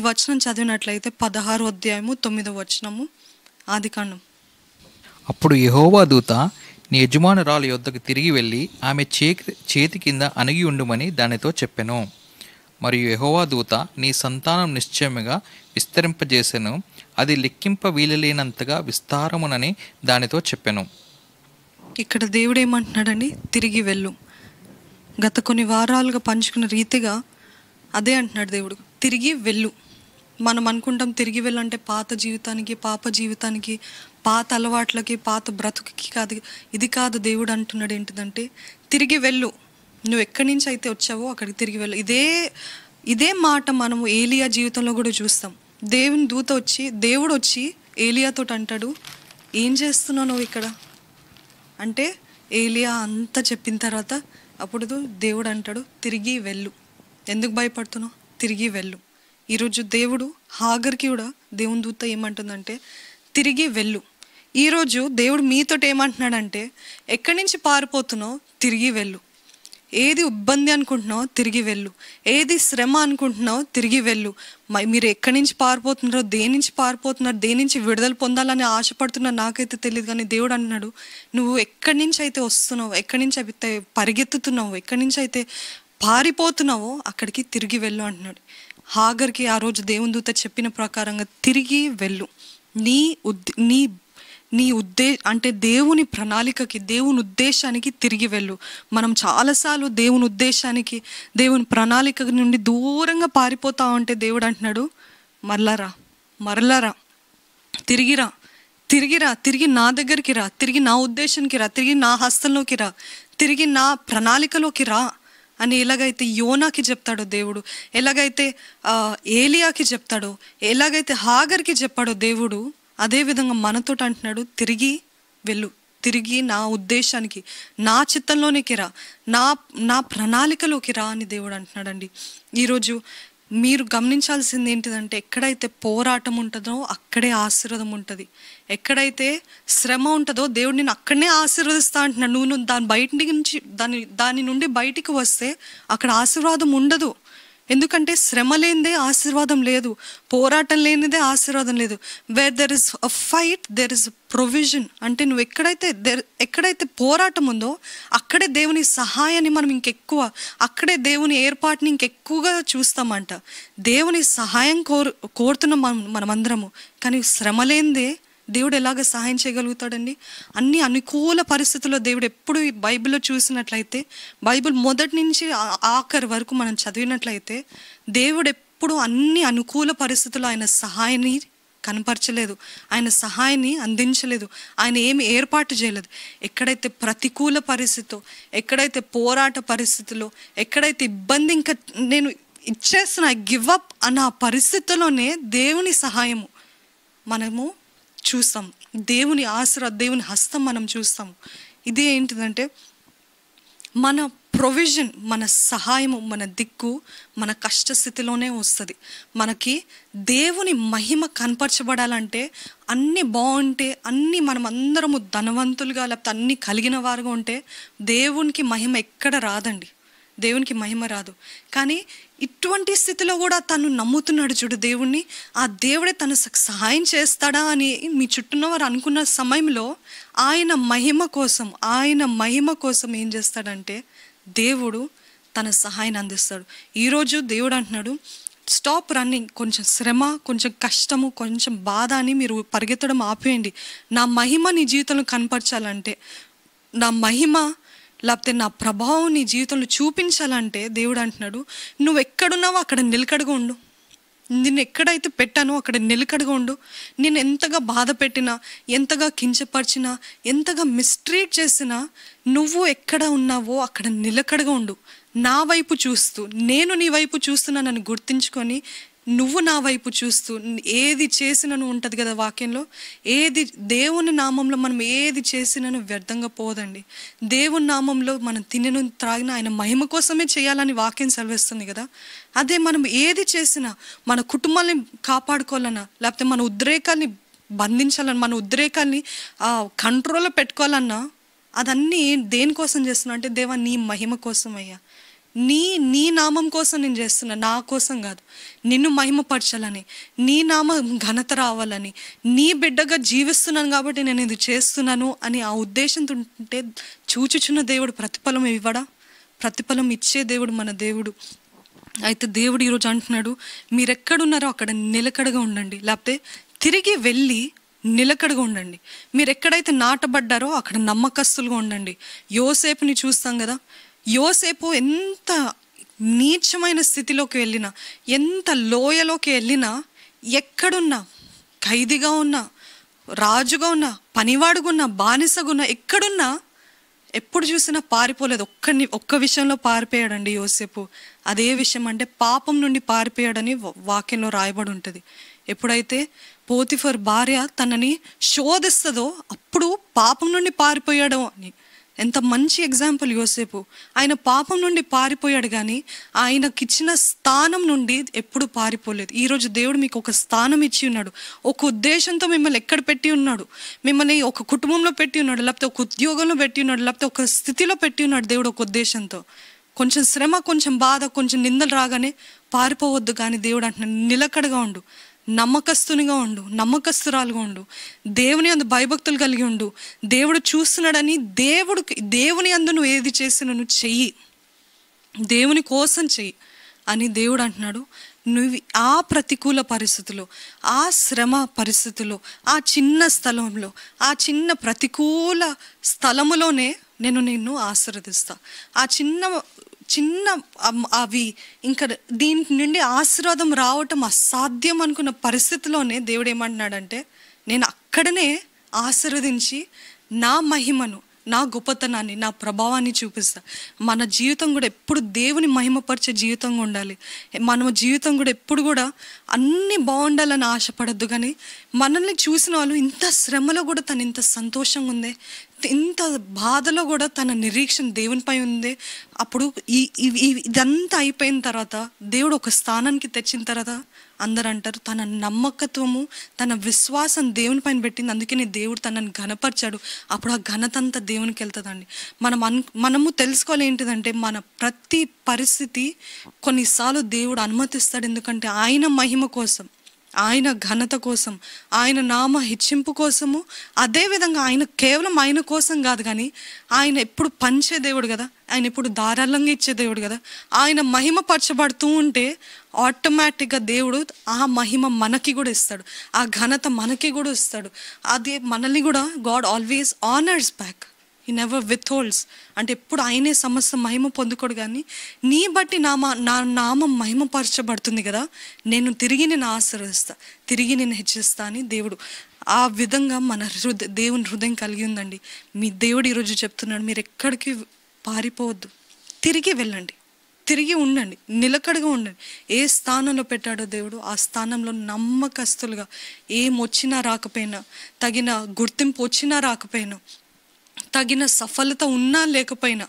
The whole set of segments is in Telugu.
వచనం చదివినట్లయితే 16వ అధ్యాయము 9వ వచనము, ఆదికాండం. అప్పుడు యెహోవా దూత నీ యజమానురాలి యొద్దకు తిరిగి వెళ్ళి ఆమె చేతి కింద అణిగి ఉండుమని దానితో చెప్పెను. మరియు యెహోవా దూత నీ సంతానం నిశ్చయముగా విస్తరింపజేసెను, అది లెక్కింప వీలలేనంతగా విస్తారమునని దానితో చెప్పెను. ఇక్కడ దేవుడు ఏమంటున్నాడండి? తిరిగి వెళ్ళు. గత కొన్ని వారాలుగా పంచుకున్న రీతిగా అదే అంటున్నాడు దేవుడు, తిరిగి వెళ్ళు. మనం అనుకుంటాం తిరిగి వెళ్ళంటే పాత జీవితానికి, పాప జీవితానికి, పాత అలవాట్లకి, పాత బ్రతుకుకి కాదు. ఇది కాదు. దేవుడు అంటున్నాడు ఏంటిదంటే తిరిగి వెళ్ళు. నువ్వు ఎక్కడి నుంచి అయితే వచ్చావో అక్కడికి తిరిగి వెళ్ళు. ఇదే మాట మనము ఏలియా జీవితంలో కూడా చూస్తాం. దేవుడు వచ్చి ఏలియాతో అంటాడు, ఏం చేస్తున్నావు నువ్వు ఇక్కడ అంటే, ఏలియా అంతా చెప్పిన తర్వాత అప్పుడు దేవుడు అంటాడు, తిరిగి వెళ్ళు. ఎందుకు భయపడుతున్నావు? తిరిగి వెళ్ళు. ఈరోజు దేవుడు హాగర్కి కూడా దేవుని దూత ఏమంటుందంటే తిరిగి వెళ్ళు. ఈరోజు దేవుడు మీతో ఏమంటున్నాడంటే, ఎక్కడి నుంచి పారిపోతున్నావు? తిరిగి వెళ్ళు. ఏది ఇబ్బంది అనుకుంటున్నావు? తిరిగి వెళ్ళు. ఏది శ్రమ అనుకుంటున్నావు? తిరిగి వెళ్ళు. మీరు ఎక్కడి నుంచి పారిపోతున్నారో, దేని నుంచి పారిపోతున్నారు, దేని నుంచి విడుదల పొందాలని ఆశపడుతున్నారు నాకైతే తెలియదు. కానీ దేవుడు అన్నాడు, నువ్వు ఎక్కడి నుంచి అయితే వస్తున్నావు, ఎక్కడి నుంచి అయితే పరిగెత్తుతున్నావు, ఎక్కడి నుంచి అయితే పారిపోతున్నావో అక్కడికి తిరిగి వెళ్ళు అంటున్నాడు. హాగర్కి ఆ రోజు దేవుని దూత చెప్పిన ప్రకారంగా తిరిగి వెళ్ళు. నీ అంటే దేవుని ప్రణాళికకి, దేవుని ఉద్దేశానికి తిరిగి వెళ్ళు. మనం చాలాసార్లు దేవుని ఉద్దేశానికి, దేవుని ప్రణాళిక నుండి దూరంగా పారిపోతా ఉంటే దేవుడు అంటున్నాడు, మరలరా, తిరిగి నా దగ్గరికి రా, తిరిగి నా ఉద్దేశానికి రా, తిరిగి నా హస్తంలోకి రా, తిరిగి నా ప్రణాళికలోకి రా అని ఎలాగైతే యోనాకి చెప్తాడో దేవుడు, ఎలాగైతే ఏలియాకి చెప్తాడో, ఎలాగైతే హాగర్కి చెప్పాడో దేవుడు, అదేవిధంగా మనతో అంటున్నాడు, తిరిగి వెళ్ళు. తిరిగి నా ఉద్దేశానికి, నా చిత్తంలోనికి రా, నా ప్రణాళికలోకి రా అని దేవుడు అంటున్నాడండి. ఈరోజు మీరు గమనించాల్సింది ఏంటిదంటే, ఎక్కడైతే పోరాటం ఉంటుందో అక్కడే ఆశీర్వాదం ఉంటుంది. ఎక్కడైతే శ్రమ ఉంటుందో దేవుడు నేను అక్కడనే ఆశీర్వదిస్తా అంటున్నాడు. నువ్వు దాని నుండి బయటికి వస్తే అక్కడ ఆశీర్వాదం ఉండదు. ఎందుకంటే శ్రమ లేనిదే ఆశీర్వాదం లేదు, పోరాటం లేనిదే ఆశీర్వాదం లేదు. Where there is a fight there is provision. అంటే నువ్వు ఎక్కడైతే పోరాటం ఉందో అక్కడే దేవుని సహాయాన్ని మనం అక్కడే దేవుని ఏర్పాటుని ఇంకెక్కువగా చూస్తామంట. దేవుని సహాయం కోరుతున్నాం మనమందరము. కానీ శ్రమ లేనిదే దేవుడు ఎలాగ సహాయం చేయగలుగుతాడండి? అన్ని అనుకూల పరిస్థితుల్లో దేవుడు ఎప్పుడు ఈ బైబిల్లో చూసినట్లయితే, బైబిల్ మొదటి నుంచి ఆఖరి వరకు మనం చదివినట్లయితే, దేవుడు ఎప్పుడు అన్ని అనుకూల పరిస్థితుల్లో ఆయన సహాయాన్ని కనపరచలేదు, ఆయన సహాయాన్ని అందించలేదు, ఆయన ఏమి ఏర్పాటు చేయలేదు. ఎక్కడైతే ప్రతికూల పరిస్థితిలో, ఎక్కడైతే పోరాట పరిస్థితుల్లో, ఎక్కడైతే ఇబ్బంది ఇంకా నేను ఇచ్చేస్తున్నా గివ్ అప్ అన్న పరిస్థితుల్లోనే దేవుని సహాయము మనము చూస్తాం. దేవుని ఆశీర్వాదం, దేవుని హస్తం మనం చూస్తాం. ఇది ఏంటిదంటే మన ప్రొవిజన్, మన సహాయము, మన దిక్కు మన కష్టస్థితిలోనే వస్తుంది. మనకి దేవుని మహిమ కనపరచబడాలంటే అన్నీ బాగుంటే, మనం అందరము ధనవంతులుగా లేకపోతే అన్నీ కలిగిన వారుగా ఉంటే దేవునికి మహిమ ఎక్కడ రాదండి. దేవునికి మహిమ రాదు. కానీ ఇటువంటి స్థితిలో కూడా తను నమ్ముతున్నాడు చూడు దేవుణ్ణి, ఆ దేవుడే తను సహాయం చేస్తాడా అని మీ చుట్టూన్న వారు అనుకున్న సమయంలో ఆయన మహిమ కోసం ఏం చేస్తాడంటే దేవుడు తన సహాయాన్ని అందిస్తాడు. ఈరోజు దేవుడు అంటున్నాడు, స్టాప్ రన్నింగ్. కొంచెం శ్రమ, కొంచెం కష్టము, కొంచెం బాధ అని మీరు పరిగెత్తడం ఆపేయండి. నా మహిమ నీ జీవితంలో కనపరచాలంటే, నా మహిమ లేకపోతే నా ప్రభావం నీ జీవితంలో చూపించాలంటే దేవుడు అంటున్నాడు, నువ్వు ఎక్కడున్నావో అక్కడ నిలకడగా ఉండు. నిన్ను ఎక్కడైతే పెట్టానో అక్కడ నిలకడగా ఉండు. నేను ఎంతగా బాధ పెట్టినా, ఎంతగా కించపరిచినా, ఎంతగా మిస్ట్రీట్ చేసినా నువ్వు ఎక్కడ ఉన్నావో అక్కడ నిలకడగా ఉండు. నా వైపు చూస్తూ, నేను నీ వైపు చూస్తున్నానని గుర్తించుకొని నువ్వు నా వైపు చూస్తూ ఏది చేసినను ఉంటుంది కదా వాక్యంలో, దేవుని నామంలో మనం ఏది చేసినను వ్యర్థంగా పోదండి. దేవుని నామంలో మనం తినను త్రాగిన ఆయన మహిమ కోసమే చేయాలని వాక్యం సెలవిస్తుంది కదా. అదే మనం ఏది చేసినా, మన కుటుంబాన్ని కాపాడుకోవాలన్నా, లేకపోతే మన ఉద్రేకాల్ని బంధించాలన్నా, మన ఉద్రేకాల్ని కంట్రోల్లో పెట్టుకోవాలన్నా, అదన్నీ దేనికోసం చేస్తున్నా అంటే, దేవా నీ మహిమ కోసం అయ్యా, నీ నామం కోసం నేను చేస్తున్నా, నా కోసం కాదు. నిన్ను మహిమపరచాలని, నీ నామ ఘనత రావాలని, నీ బిడ్డగా జీవిస్తున్నాను కాబట్టి నేను ఇది చేస్తున్నాను అని ఆ ఉద్దేశంతో ఉంటే చూచుచున్న దేవుడు ప్రతిఫలం ఇవ్వడా? ప్రతిఫలం ఇచ్చే దేవుడు మన దేవుడు. అయితే దేవుడు ఈరోజు అంటున్నాడు, మీరెక్కడున్నారో అక్కడ నిలకడగా ఉండండి, లేకపోతే తిరిగి వెళ్ళి నిలకడగా ఉండండి. మీరు ఎక్కడైతే నాటబడ్డారో అక్కడ నమ్మకస్తులుగా ఉండండి. యోసేపుని చూస్తాం కదా, యోసేపు ఎంత నీచమైన స్థితిలోకి వెళ్ళినా, ఎంత లోయలోకి వెళ్ళినా, ఎక్కడున్నా, ఖైదీగా ఉన్నా, రాజుగా ఉన్నా, పనివాడుగా ఉన్నా, బానిసగా ఉన్నా, ఎక్కడున్నా ఎప్పుడు చూసినా పారిపోలేదు. ఒక్క విషయంలో పారిపోయాడండి యోసేపు. అదే విషయం అంటే పాపం నుండి పారిపోయాడని వాక్యంలో రాయబడి ఉంటుంది. ఎప్పుడైతే పోతిఫర్ భార్య తనని శోధిస్తుందో అప్పుడు పాపం నుండి పారిపోయాడు అని. ఎంత మంచి ఎగ్జాంపుల్ యోసేపు. ఆయన పాపం నుండి పారిపోయాడు కానీ ఆయనకిచ్చిన స్థానం నుండి ఎప్పుడు పారిపోలేదు. ఈరోజు దేవుడు మీకు ఒక స్థానం ఇచ్చి ఉన్నాడు, ఒక ఉద్దేశంతో మిమ్మల్ని ఎక్కడ పెట్టి ఉన్నాడు, మిమ్మల్ని ఒక కుటుంబంలో పెట్టి ఉన్నాడు, లేకపోతే ఒక ఉద్యోగంలో పెట్టి ఉన్నాడు, లేకపోతే ఒక స్థితిలో పెట్టి ఉన్నాడు దేవుడు ఒక ఉద్దేశంతో. కొంచెం శ్రమ, కొంచెం బాధ, కొంచెం నిందలు రాగానే పారిపోవద్దు. కానీ దేవుడు అంటున్నాడు, నిలకడగా ఉండు, నమ్మకస్తునిగా ఉండు, నమ్మకస్తురాలుగా ఉండు, దేవుని అందు భయభక్తులు కలిగి ఉండు. దేవుడు చూస్తున్నాడని దేవుని అందు నువ్వు ఏది చేసినా నువ్వు చెయ్యి, దేవుని కోసం చెయ్యి అని దేవుడు అంటున్నాడు. నువ్వు ఆ ప్రతికూల పరిస్థితుల్లో, ఆ శ్రమ పరిస్థితుల్లో, ఆ చిన్న స్థలంలో, ఆ చిన్న ప్రతికూల స్థలములోనే నేను నిన్ను ఆశీర్వదిస్తా. ఆ చిన్న అవి ఇంకా దీని నుండి ఆశీర్వాదం రావటం అసాధ్యం అనుకున్న పరిస్థితిలోనే దేవుడు ఏమంటున్నాడంటే, నేను అక్కడనే ఆశీర్వదించి నా మహిమను, నా గొప్పతనాన్ని, నా ప్రభావాన్ని చూపిస్తా. మన జీవితం కూడా ఎప్పుడు దేవుని మహిమపరిచే జీవితంగా ఉండాలి. మన జీవితం కూడా ఎప్పుడు కూడా అన్నీ బాగుండాలని ఆశపడద్దు. కానీ మనల్ని చూసిన వాళ్ళు ఇంత శ్రమలో కూడా తను ఇంత సంతోషంగా ఉందే, ఇంత బాధలో కూడా తన నిరీక్షణ దేవునిపై ఉంది. అప్పుడు ఇదంతా అయిపోయిన తర్వాత దేవుడు ఒక స్థానానికి తెచ్చిన తర్వాత అందరూ అంటారు, తన నమ్మకత్వము, తన విశ్వాసం దేవుని పైన పెట్టింది, అందుకని దేవుడు తనని ఘనపరిచాడు. అప్పుడు ఆ ఘనత అంతా దేవునికి వెళ్తుందండి. మనము తెలుసుకోవాలి ఏంటిదంటే, మన ప్రతి పరిస్థితి కొన్నిసార్లు దేవుడు అనుమతిస్తాడు. ఎందుకంటే ఆయన మహిమ కోసం, ఆయన ఘనత కోసం, ఆయన నామ హెచ్చింపు కోసము. అదేవిధంగా ఆయన కేవలం ఆయన కోసం కాదు, కానీ ఆయన ఎప్పుడు పంచే దేవుడు కదా, ఆయన ఎప్పుడు ధారాళంగా ఇచ్చే దేవుడు కదా. ఆయన మహిమ పరచబడుతూ ఉంటే ఆటోమేటిక్గా దేవుడు ఆ మహిమ మనకి కూడా ఇస్తాడు, ఆ ఘనత మనకి కూడా ఇస్తాడు. అది మనల్ని కూడా God always honours back, he never withholds. అంటే ఎప్పుడు ఆయనే సమస్త మహిమ పొందుకోడు, కానీ నీ బట్టి నా నామం మహిమపరచబడుతుంది కదా, నేను తిరిగి నేను ఆశీర్వదిస్తా, తిరిగి నేను హెచ్చిస్తా అని దేవుడు ఆ విధంగా మన దేవుని హృదయం కలిగి ఉందండి. మీ దేవుడు ఈరోజు చెప్తున్నాడు, మీరు ఎక్కడికి పారిపోవద్దు, తిరిగి వెళ్ళండి, తిరిగి ఉండండి, నిలకడగా ఉండండి. ఏ స్థానంలో పెట్టాడో దేవుడు ఆ స్థానంలో నమ్మకస్తులుగా, ఏమొచ్చినా రాకపోయినా, తగిన గుర్తింపు వచ్చినా రాకపోయినా, తగిన సఫలత ఉన్నా లేకపోయినా,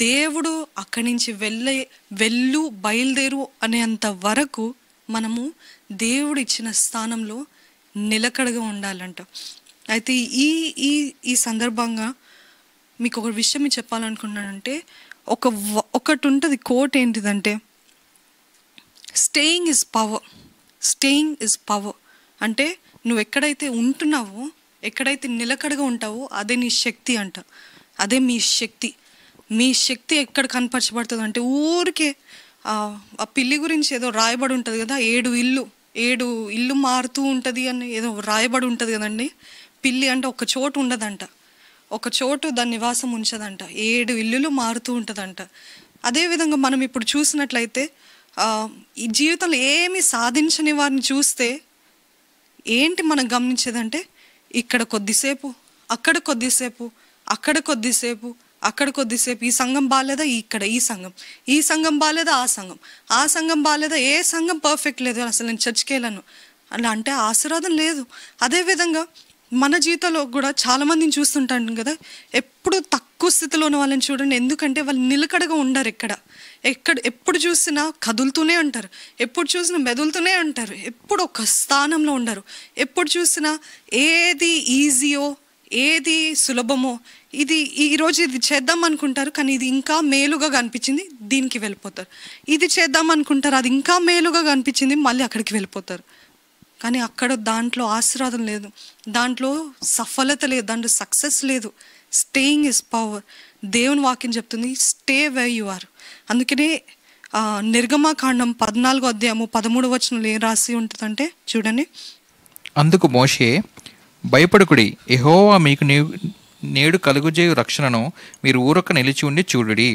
దేవుడు అక్కడి నుంచి బయలుదేరు అనేంత వరకు మనము దేవుడు ఇచ్చిన స్థానంలో నిలకడగా ఉండాలంట. అయితే ఈ సందర్భంగా మీకు ఒక విషయం చెప్పాలనుకున్నానంటే, ఒకటి ఉంటుంది కోట్, ఏంటిదంటే staying is power. Staying is power అంటే నువ్వు ఎక్కడైతే ఉంటున్నావో, ఎక్కడైతే నిలకడగా ఉంటావో అదే నీ శక్తి అంట. అదే మీ శక్తి. మీ శక్తి ఎక్కడ కనపరచబడుతుంది అంటే, ఊరికే ఆ పిల్లి గురించి ఏదో రాయబడి ఉంటుంది కదా, 7 ఇల్లు మారుతూ ఉంటుంది అని ఏదో రాయబడి ఉంటుంది కదండి. పిల్లి అంటే ఒక చోటు ఉండదంట, ఒక చోటు దాని నివాసం ఉంచదంట, 7 ఇల్లులు మారుతూ ఉంటుందంట. అదేవిధంగా మనం ఇప్పుడు చూసినట్లయితే ఈ జీవితంలో ఏమి సాధించని వారిని చూస్తే ఏంటి మనం గమనించేదంటే, ఇక్కడ కొద్దిసేపు, అక్కడ కొద్దిసేపు, అక్కడ కొద్దిసేపు, అక్కడ కొద్దిసేపు, ఈ సంఘం బాగాలేదా, ఇక్కడ ఈ సంఘం బాగాలేదా, ఆ సంఘం బాగాలేదా, ఏ సంఘం పర్ఫెక్ట్ లేదు, అసలు నేను చర్చికి వెళ్ళను అలా అంటే ఆశీర్వాదం లేదు. అదేవిధంగా మన జీవితంలో కూడా చాలామందిని చూస్తుంటాను కదా, ఎప్పుడు తక్కువ స్థితిలో ఉన్న వాళ్ళని చూడండి. ఎందుకంటే వాళ్ళు నిలకడగా ఉండరు. ఎప్పుడు చూసినా కదులుతూనే ఉంటారు, ఎప్పుడు చూసినా మెదులుతూనే ఉంటారు, ఎప్పుడు ఒక స్థానంలో ఉండరు. ఎప్పుడు చూసినా ఏది ఈజీయో, ఏది సులభమో ఇది ఈరోజు ఇది చేద్దాం అనుకుంటారు, కానీ ఇది ఇంకా మేలుగా కనిపించింది, దీనికి వెళ్ళిపోతారు. ఇది చేద్దాం అనుకుంటారు, అది ఇంకా మేలుగా కనిపించింది, మళ్ళీ అక్కడికి వెళ్ళిపోతారు. కానీ అక్కడ దాంట్లో ఆశీర్వాదం లేదు, దాంట్లో సఫలత లేదు, దాంట్లో సక్సెస్ లేదు. Staying is power. దేవుని వాక్యం చెప్తుంది, స్టే వే యు ఆర్. అందుకనే నిర్గమాకాండం 14వ అధ్యాయము 13వ వచనంలో ఏం రాసి ఉంటుందంటే చూడండి. అందుకు మోషే, భయపడుకుడి, యెహోవా మీకు నేడు కలుగుజేయు రక్షణను మీరు ఊరక నిలిచి ఉండి చూడుడి.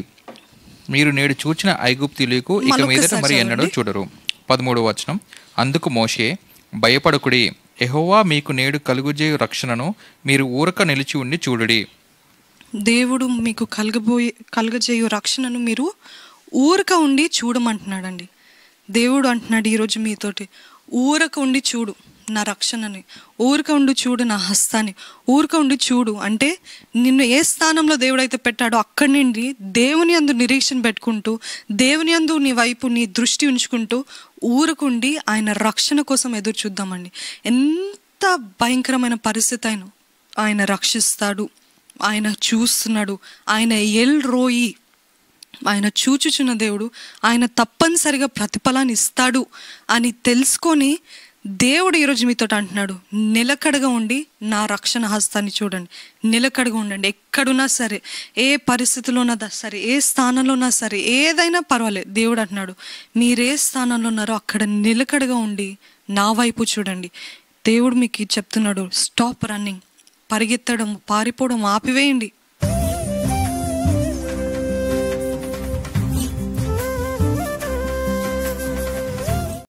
మీరు నేడు చూచిన ఐగుప్తీయులకు ఇక మీదట మరి ఎన్నడూ చూడరు. 13వ వచనం. అందుకు మోషే, భయపడుకుడి, యెహోవా మీకు నేడు కలుగుజేయు రక్షణను మీరు ఊరక నిలిచి ఉండి చూడుడి. దేవుడు మీకు కలుగజేయు రక్షణను మీరు ఊరక ఉండి చూడమంటున్నాడండి. దేవుడు అంటున్నాడు ఈరోజు మీతోటి, ఊరక ఉండి చూడు నా రక్షణని, ఊరక ఉండి చూడు నా హస్తాన్ని, ఊరక ఉండి చూడు. అంటే నిన్ను ఏ స్థానంలో దేవుడైతే పెట్టాడో అక్కడి నుండి దేవుని యందు నిరీక్షణ పెట్టుకుంటూ, దేవుని యందు నీ వైపు నీ దృష్టి ఉంచుకుంటూ ఊరకుండి ఆయన రక్షణ కోసం ఎదురు చూద్దామండి. ఎంత భయంకరమైన పరిస్థితి అయినా ఆయన రక్షిస్తాడు, ఆయన చూస్తున్నాడు, ఆయన ఎల్ రోయి, ఆయన చూచుచున్న దేవుడు, ఆయన తప్పనిసరిగా ప్రతిఫలాన్ని ఇస్తాడు అని తెలుసుకొని దేవుడు ఈరోజు మీతో అంటున్నాడు, నిలకడగా ఉండి నా రక్షణ హస్తాన్ని చూడండి, నిలకడగా ఉండండి. ఎక్కడున్నా సరే, ఏ పరిస్థితిలో ఉన్నా సరే, ఏ స్థానంలో ఉన్నా సరే, ఏదైనా పర్వాలేదు. దేవుడు అంటున్నాడు, మీరే స్థానంలో ఉన్నారో అక్కడ నిలకడగా ఉండి నా వైపు చూడండి. దేవుడు మీకు చెప్తున్నాడు, స్టాప్ రన్నింగ్, పరిగెత్తడం, పారిపోవడం ఆపివేయండి.